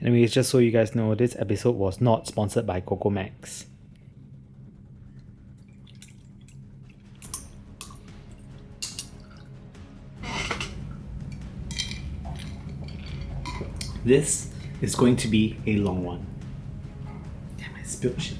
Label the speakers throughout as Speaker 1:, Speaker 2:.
Speaker 1: Anyways, just so you guys know, this episode was not sponsored by Cocomax. This is going to be a long one. Damn, I spilled shit.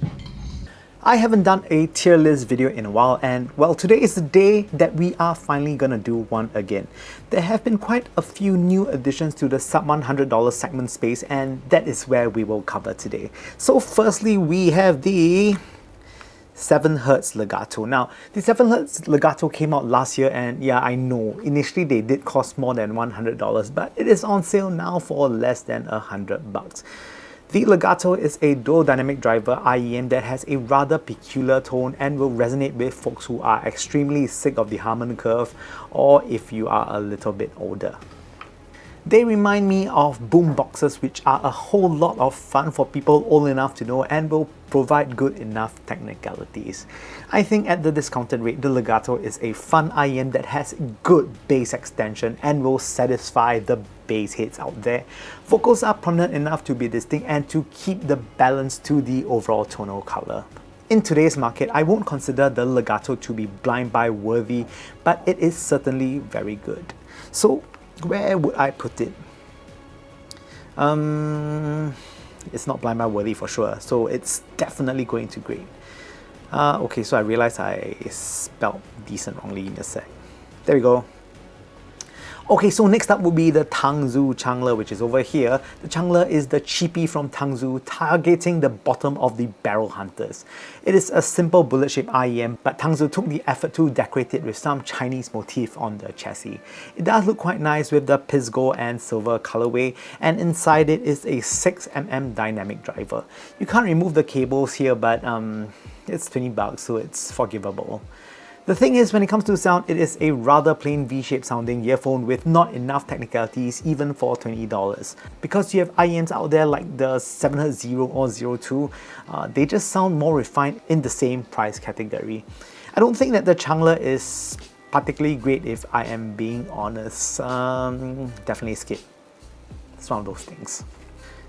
Speaker 1: I haven't done a tier list video in a while, and well, today is the day that we are finally gonna do one again. There have been quite a few new additions to the sub $100 segment space, and that is where we will cover today. So firstly, we have the 7Hz Legato. Now, the 7Hz Legato came out last year, and yeah, I know, initially they did cost more than $100, but it is on sale now for less than $100. The Legato is a dual dynamic driver IEM that has a rather peculiar tone and will resonate with folks who are extremely sick of the Harman curve, or if you are a little bit older. They remind me of boom boxes, which are a whole lot of fun for people old enough to know and will provide good enough technicalities. I think at the discounted rate, the Legato is a fun IEM that has good bass extension and will satisfy the bass heads out there. Vocals are prominent enough to be distinct and to keep the balance to the overall tonal color. In today's market, I won't consider the Legato to be blind buy worthy, but it is certainly very good. So where would I put it? It's not blind buy worthy for sure, so it's definitely going to grade. Okay, so I realized I spelled decent wrongly in a sec. There we go. Okay, so next up would be the Tangzu Changle, which is over here. The Changle is the chifi from Tangzu, targeting the bottom of the barrel hunters. It is a simple bullet-shaped IEM, but Tangzu took the effort to decorate it with some Chinese motif on the chassis. It does look quite nice with the pisgo and silver colorway, and inside it is a 6mm dynamic driver. You can't remove the cables here, but it's $20, so it's forgivable. The thing is, when it comes to sound, it is a rather plain V-shaped sounding earphone with not enough technicalities even for $20. Because you have IEMs out there like the 7Hz 0 or 02, they just sound more refined in the same price category. I don't think that the Changle is particularly great if I am being honest. Definitely skip. It's one of those things.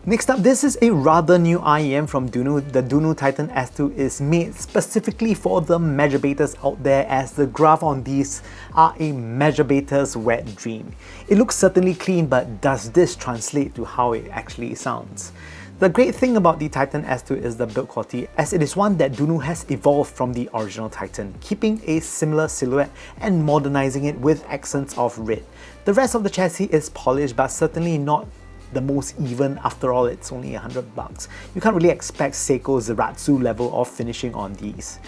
Speaker 1: Next up, this is a rather new IEM from Dunu. The Dunu Titan S2 is made specifically for the measure baiters out there, as the graph on these are a measure baiter's wet dream. It looks certainly clean, but does this translate to how it actually sounds? The great thing about the Titan S2 is the build quality, as it is one that Dunu has evolved from the original Titan, keeping a similar silhouette and modernizing it with accents of red. The rest of the chassis is polished, but certainly not the most even. After all, it's only $100. You can't really expect Seiko Zeratsu level of finishing on these.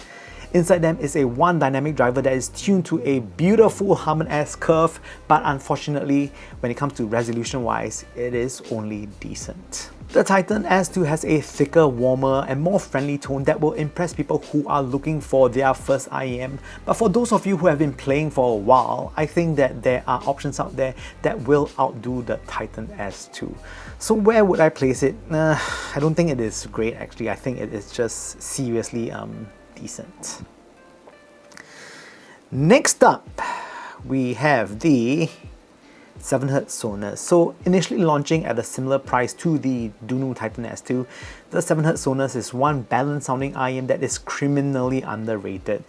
Speaker 1: Inside them is a one dynamic driver that is tuned to a beautiful Harman-esque curve, but unfortunately, when it comes to resolution wise, it is only decent. The Titan S2 has a thicker, warmer and more friendly tone that will impress people who are looking for their first IEM. But for those of you who have been playing for a while, I think that there are options out there that will outdo the Titan S2. So where would I place it? I don't think it is great actually. I think it is just seriously decent. Next up, we have the 7Hz Sonus. So initially launching at a similar price to the Dunu Titan S2, the 7Hz Sonus is one balanced sounding IEM that is criminally underrated.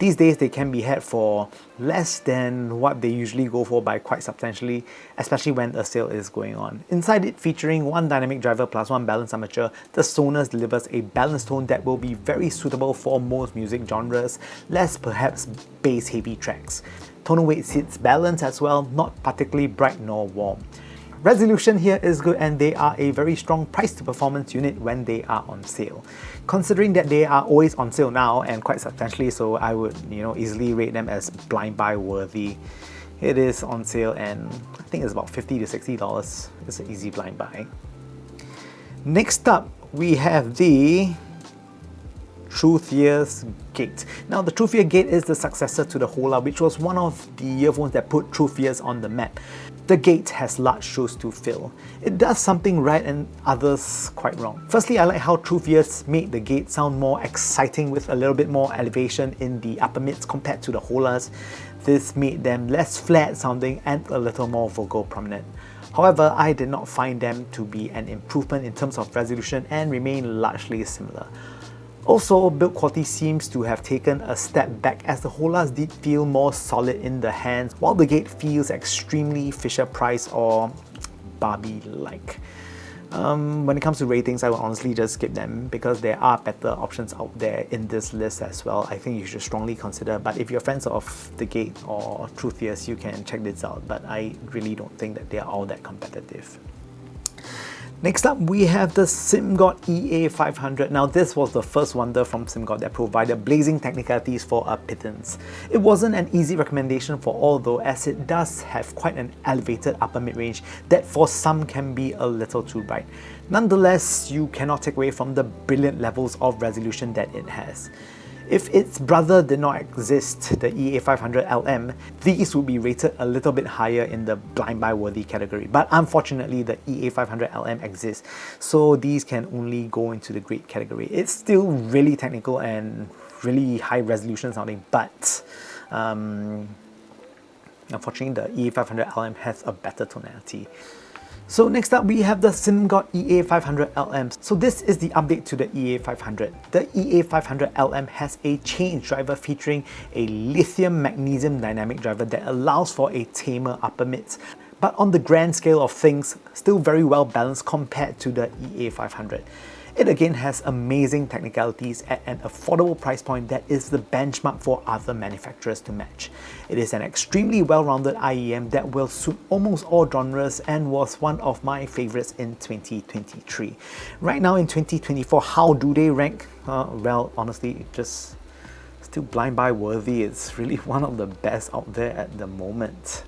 Speaker 1: These days they can be had for less than what they usually go for by quite substantially, especially when a sale is going on. Inside it, featuring one dynamic driver plus one balanced armature, the Sonus delivers a balanced tone that will be very suitable for most music genres, less perhaps bass heavy tracks. Tonal weight sits balanced as well, not particularly bright nor warm. Resolution here is good, and they are a very strong price to performance unit when they are on sale. Considering that they are always on sale now and quite substantially, so I would easily rate them as blind buy worthy. It is on sale and I think it's about $50 to $60. It's an easy blind buy. Next up, we have the Truthear Gate. Now, the Truthear Gate is the successor to the Hola, which was one of the earphones that put Truthears on the map. The Gate has large shoes to fill. It does something right and others quite wrong. Firstly, I like how Truthears made the Gate sound more exciting with a little bit more elevation in the upper mids compared to the Holas. This made them less flat sounding and a little more vocal prominent. However, I did not find them to be an improvement in terms of resolution and remain largely similar. Also, build quality seems to have taken a step back as the holas did feel more solid in the hands, while the Gate feels extremely Fisher-Price or Barbie-like. When it comes to ratings, I will honestly just skip them because there are better options out there in this list as well. I think you should strongly consider, but if you're fans of the Gate or Truthears, you can check this out, but I really don't think that they are all that competitive. Next up, we have the Simgot EA500. Now, this was the first wonder from Simgot that provided blazing technicalities for a pittance. It wasn't an easy recommendation for all though, as it does have quite an elevated upper mid-range that for some can be a little too bright. Nonetheless, you cannot take away from the brilliant levels of resolution that it has. If its brother did not exist, the EA500LM, these would be rated a little bit higher in the blind buy worthy category. But unfortunately, the EA500LM exists, so these can only go into the great category. It's still really technical and really high resolution sounding, but unfortunately, the EA500LM has a better tonality. So next up, we have the Simgot EA500LM. So this is the update to the EA500. The EA500LM has a change driver featuring a lithium magnesium dynamic driver that allows for a tamer upper mids. But on the grand scale of things, still very well balanced compared to the EA500. It again has amazing technicalities at an affordable price point that is the benchmark for other manufacturers to match. It is an extremely well-rounded IEM that will suit almost all genres and was one of my favorites in 2023. Right now in 2024, how do they rank? Well, honestly, just still blind buy worthy. It's really one of the best out there at the moment.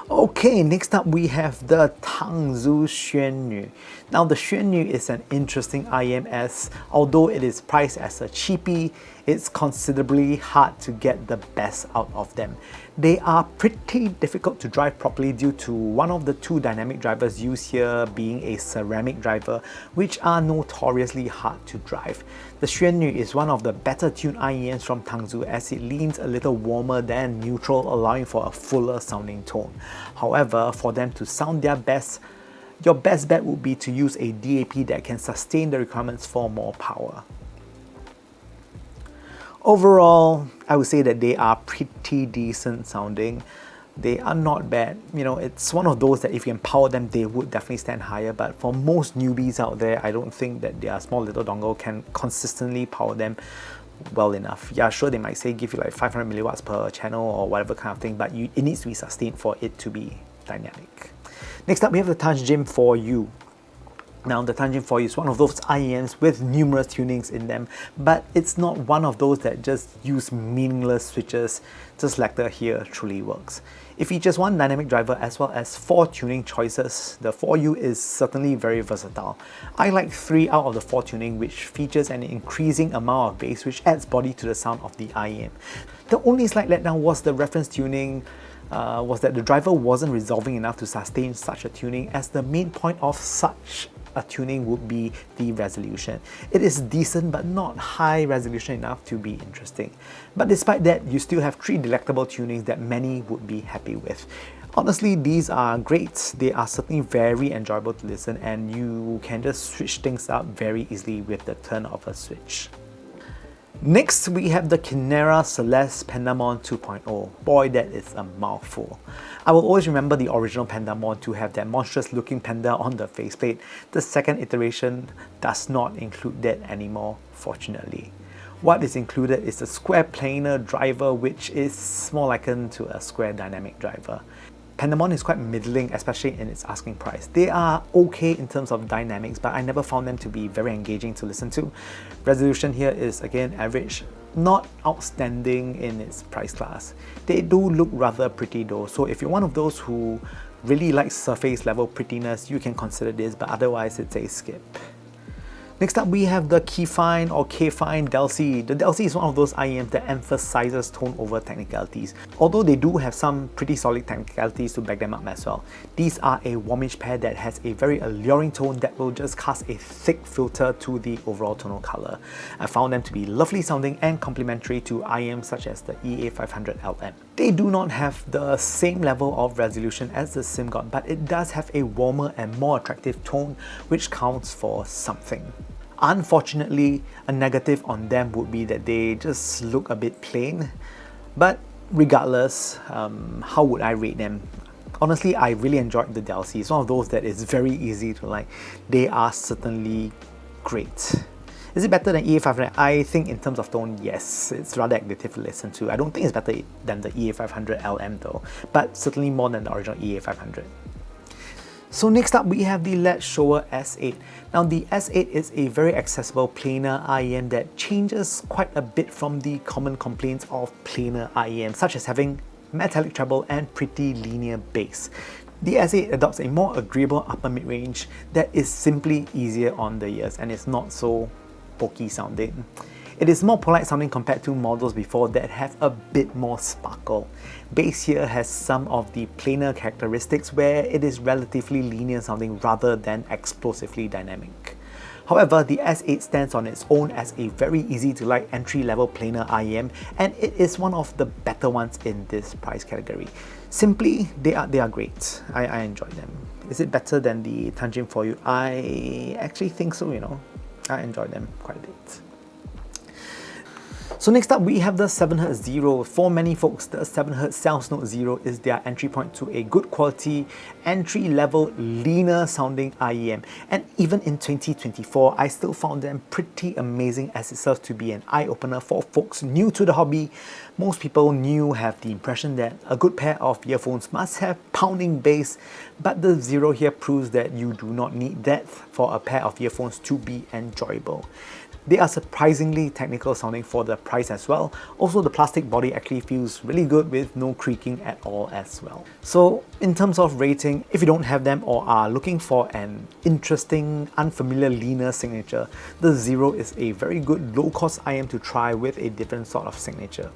Speaker 1: Okay, next up we have the Tangzu XuanNv. Now the XuanNv is an interesting IEM as although it is priced as a cheapie, it's considerably hard to get the best out of them. They are pretty difficult to drive properly due to one of the two dynamic drivers used here being a ceramic driver, which are notoriously hard to drive. The XuanNv is one of the better tuned IEMs from Tangzu as it leans a little warmer than neutral, allowing for a fuller sounding tone. However, for them to sound their best, your best bet would be to use a DAP that can sustain the requirements for more power. Overall, I would say that they are pretty decent sounding. They are not bad. You know, it's one of those that if you can power them, they would definitely stand higher. But for most newbies out there, I don't think that their small little dongle can consistently power them well enough. Yeah, sure, they might say give you like 500 milliwatts per channel or whatever kind of thing, but it needs to be sustained for it to be dynamic. Next up, we have the Tanchjim 4U. Now, the Tanchjim 4U is one of those IEMs with numerous tunings in them, but it's not one of those that just use meaningless switches, just like the here truly works. It features one dynamic driver as well as 4 tuning choices. The 4U is certainly very versatile. I like 3 out of the 4 tuning, which features an increasing amount of bass, which adds body to the sound of the IEM. The only slight letdown was the reference tuning, was that the driver wasn't resolving enough to sustain such a tuning, as the main point of such a tuning would be the resolution. It is decent but not high resolution enough to be interesting. But despite that, you still have 3 delectable tunings that many would be happy with. Honestly, these are great. They are certainly very enjoyable to listen and you can just switch things up very easily with the turn of a switch. Next, we have the Kinera Celeste Pandamon 2.0. Boy, that is a mouthful. I will always remember the original Pandamon to have that monstrous looking panda on the faceplate. The second iteration does not include that anymore, fortunately. What is included is a square planar driver, which is more likened to a square dynamic driver. Pandamon is quite middling, especially in its asking price. They are okay in terms of dynamics, but I never found them to be very engaging to listen to. Resolution here is again average, not outstanding in its price class. They do look rather pretty though, so if you're one of those who really likes surface level prettiness, you can consider this, but otherwise it's a skip. Next up, we have the Kefine Delci. The Delci is one of those IEMs that emphasizes tone over technicalities, although they do have some pretty solid technicalities to back them up as well. These are a warmish pair that has a very alluring tone that will just cast a thick filter to the overall tonal color. I found them to be lovely sounding and complementary to IEMs such as the EA500LM. They do not have the same level of resolution as the Simgot, but it does have a warmer and more attractive tone, which counts for something. Unfortunately, a negative on them would be that they just look a bit plain, but regardless, how would I rate them? Honestly, I really enjoyed the Delci. It's one of those that is very easy to like. They are certainly great. Is it better than EA500? I think in terms of tone, yes, it's rather addictive to listen to. I don't think it's better than the EA500LM though, but certainly more than the original EA500. So next up, we have the Lershouer S8. Now the S8 is a very accessible planar IEM that changes quite a bit from the common complaints of planar IEM, such as having metallic treble and pretty linear bass. The S8 adopts a more agreeable upper mid-range that is simply easier on the ears and is not so pokey sounding. It is more polite sounding compared to models before that have a bit more sparkle. Bass here has some of the planar characteristics where it is relatively linear sounding rather than explosively dynamic. However, the S8 stands on its own as a very easy to like entry-level planar IEM, and it is one of the better ones in this price category. Simply, they are great. I enjoy them. Is it better than the Tanchjim for you? I actually think so, you know. I enjoy them quite a bit. So next up, we have the 7Hz Zero. For many folks, the 7Hz Sounds Note Zero is their entry point to a good quality, entry-level, leaner sounding IEM. And even in 2024, I still found them pretty amazing as it serves to be an eye-opener for folks new to the hobby. Most people new have the impression that a good pair of earphones must have pounding bass, but the Zero here proves that you do not need that for a pair of earphones to be enjoyable. They are surprisingly technical sounding for the price as well. Also, the plastic body actually feels really good with no creaking at all as well. So in terms of rating, if you don't have them or are looking for an interesting, unfamiliar, leaner signature, the Zero is a very good low-cost IEM to try with a different sort of signature.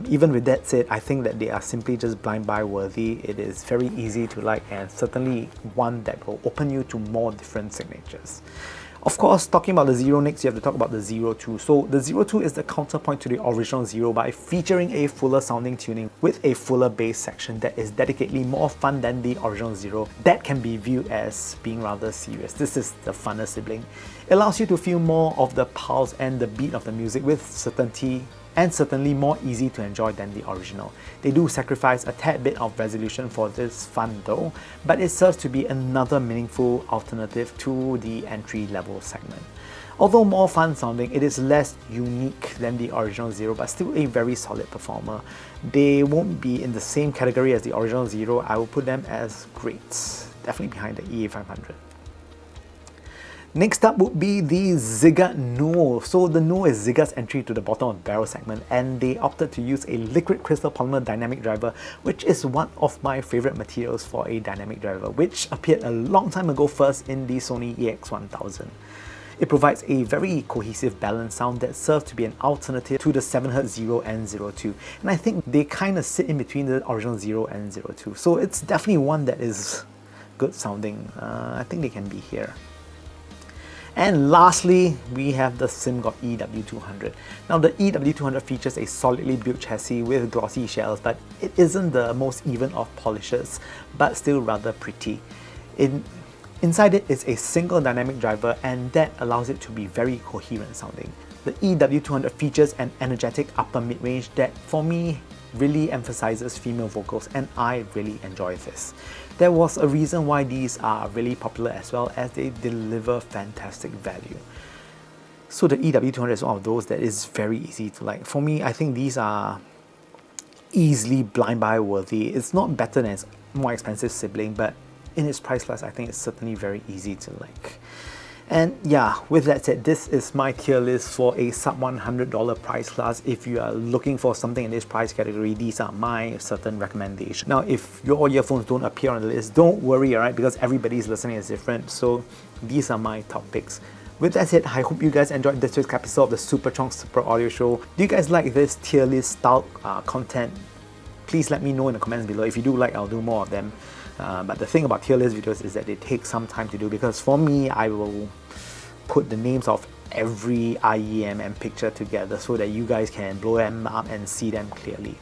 Speaker 1: Even with that said, I think that they are simply just blind buy worthy. It is very easy to like and certainly one that will open you to more different signatures. Of course, talking about the Zero next, you have to talk about the Zero 2. So the Zero 2 is the counterpoint to the original Zero by featuring a fuller sounding tuning with a fuller bass section that is decidedly more fun than the original Zero. That can be viewed as being rather serious. This is the funner sibling. It allows you to feel more of the pulse and the beat of the music with certainty, and certainly more easy to enjoy than the original. They do sacrifice a tad bit of resolution for this fun though, but it serves to be another meaningful alternative to the entry-level segment. Although more fun sounding, it is less unique than the original Zero, but still a very solid performer. They won't be in the same category as the original Zero. I will put them as great, definitely behind the EA500. Next up would be the ZIIGAAT Nuo. So the Nuo is ZIIGAAT's entry to the bottom of the barrel segment, and they opted to use a liquid crystal polymer dynamic driver, which is one of my favorite materials for a dynamic driver, which appeared a long time ago first in the Sony EX1000. It provides a very cohesive balanced sound that serves to be an alternative to the 7Hz Zero and Zero 2, and I think they kind of sit in between the original Zero and Zero 2, so it's definitely one that is good sounding. I think they can be here. And lastly, we have the Simgot EW200. Now the EW200 features a solidly built chassis with glossy shells, but it isn't the most even of polishes, but still rather pretty. Inside it is a single dynamic driver, and that allows it to be very coherent sounding. The EW200 features an energetic upper mid-range that for me really emphasizes female vocals, and I really enjoy this. There was a reason why these are really popular as well, as they deliver fantastic value. So the EW200 is one of those that is very easy to like. For me, I think these are easily blind buy worthy. It's not better than its more expensive sibling, but in its price class, I think it's certainly very easy to like. And yeah, with that said, this is my tier list for a sub $100 price class. If you are looking for something in this price category, these are my certain recommendations. Now, if your earphones don't appear on the list, don't worry, alright, because everybody's listening is different. So these are my top picks. With that said, I hope you guys enjoyed this week's episode of the Super Chong Super Audio Show. Do you guys like this tier list style content? Please let me know in the comments below. If you do like, I'll do more of them. But the thing about tier list videos is that they take some time to do, because for me, I will put the names of every IEM and picture together so that you guys can blow them up and see them clearly.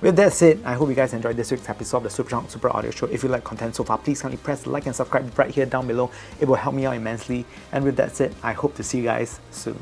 Speaker 1: With that said, I hope you guys enjoyed this week's episode of the Super Chunk Super Audio Show. If you like content so far, please kindly press the like and subscribe right here down below. It will help me out immensely. And with that said, I hope to see you guys soon.